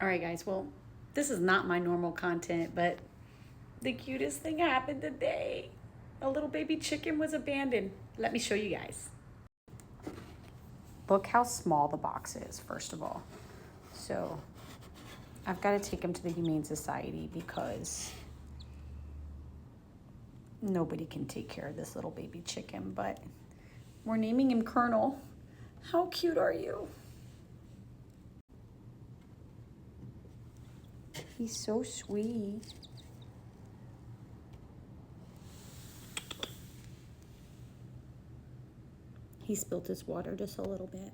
All right, guys. Well, this is not my normal content, but the cutest thing happened today. A little baby chicken was abandoned. Let me show you guys. Look how small the box is, first of all. So I've got to take him to the Humane Society because nobody can take care of this little baby chicken, but we're naming him Colonel. How cute are you? He's so sweet. He spilled his water just a little bit.